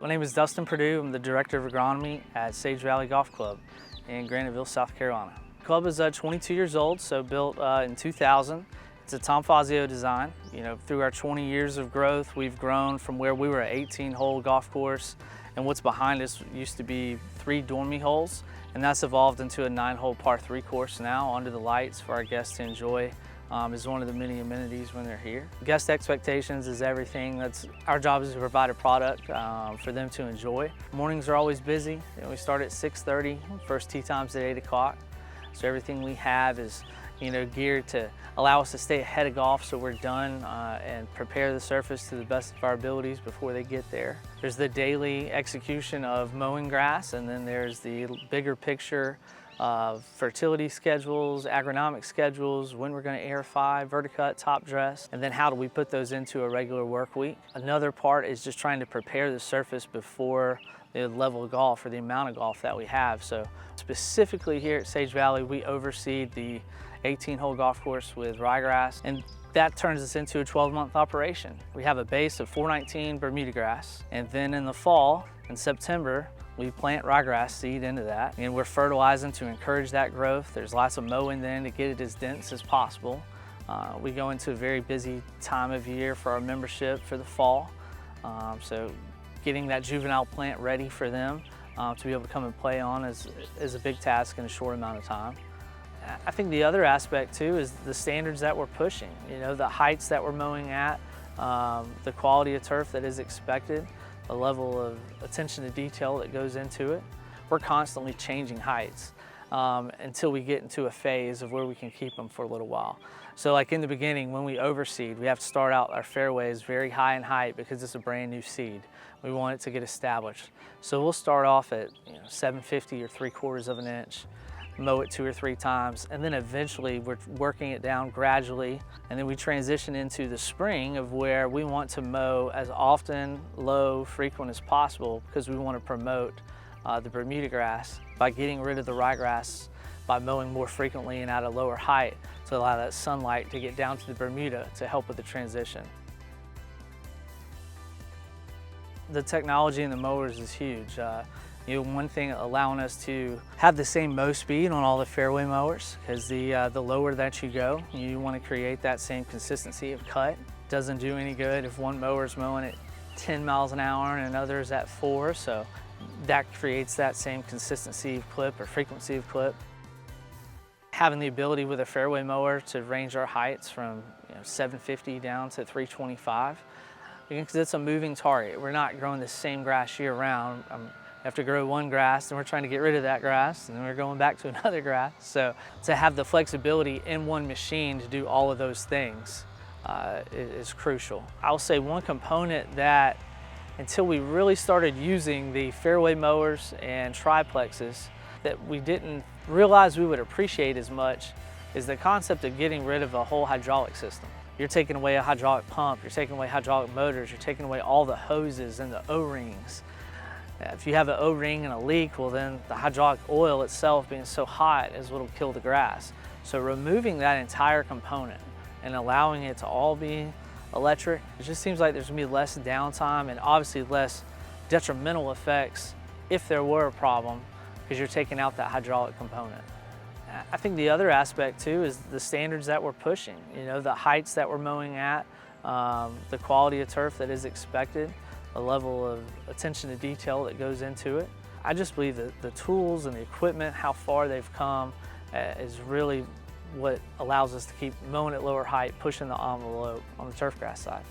My name is Dustin Perdue. I'm the Director of Agronomy at Sage Valley Golf Club in Graniteville, South Carolina. The club is 22 years old, so built in 2000. It's a Tom Fazio design. Through our 20 years of growth, we've grown from where we were an 18-hole golf course, and what's behind us used to be 3 dormy holes, and that's evolved into a 9-hole par 3 course now under the lights for our guests to enjoy. Is one of the many amenities when they're here. Guest expectations is everything. Our job is to provide a product for them to enjoy. Mornings are always busy. We start at 6:30, first tee time's at 8 o'clock. So everything we have is geared to allow us to stay ahead of golf so we're done and prepare the surface to the best of our abilities before they get there. There's the daily execution of mowing grass, and then there's the bigger picture of fertility schedules, agronomic schedules, when we're going to airify, verticut, top dress, and then how do we put those into a regular work week. Another part is just trying to prepare the surface before the level of golf or the amount of golf that we have. So specifically here at Sage Valley, we overseed the 18-hole golf course with ryegrass, and that turns us into a 12-month operation. We have a base of 419 Bermuda grass, and then in the fall, in September, we plant ryegrass seed into that, and we're fertilizing to encourage that growth. There's lots of mowing then to get it as dense as possible. We go into a very busy time of year for our membership for the fall. So getting that juvenile plant ready for them to be able to come and play on is a big task in a short amount of time. I think the other aspect too is the standards that we're pushing. The heights that we're mowing at, the quality of turf that is expected, the level of attention to detail that goes into it. We're constantly changing heights until we get into a phase of where we can keep them for a little while. So like in the beginning, when we overseed, we have to start out our fairways very high in height because it's a brand new seed. We want it to get established. So we'll start off at 750 or 3/4 of an inch, mow it 2 or 3 times, and then eventually we're working it down gradually, and then we transition into the spring of where we want to mow as often, low, frequent as possible because we want to promote the Bermuda grass by getting rid of the ryegrass by mowing more frequently and at a lower height to allow that sunlight to get down to the Bermuda to help with the transition. The technology in the mowers is huge. One thing allowing us to have the same mow speed on all the fairway mowers, because the lower that you go, you want to create that same consistency of cut. Doesn't do any good if one mower's mowing at 10 miles an hour and another is at 4, so that creates that same consistency of clip or frequency of clip. Having the ability with a fairway mower to range our heights from 750 down to 325, because it's a moving target. We're not growing the same grass year round. We have to grow one grass, and we're trying to get rid of that grass, and then we're going back to another grass. So to have the flexibility in one machine to do all of those things is crucial. I'll say one component that until we really started using the fairway mowers and triplexes that we didn't realize we would appreciate as much is the concept of getting rid of a whole hydraulic system. You're taking away a hydraulic pump, you're taking away hydraulic motors, you're taking away all the hoses and the O-rings. If you have an O-ring and a leak, well then the hydraulic oil itself being so hot is what'll kill the grass. So removing that entire component and allowing it to all be electric, it just seems like there's gonna be less downtime and obviously less detrimental effects if there were a problem, because you're taking out that hydraulic component. I think the other aspect too is the standards that we're pushing. The heights that we're mowing at, the quality of turf that is expected, the level of attention to detail that goes into it. I just believe that the tools and the equipment, how far they've come, is really what allows us to keep mowing at lower height, pushing the envelope on the turf grass side.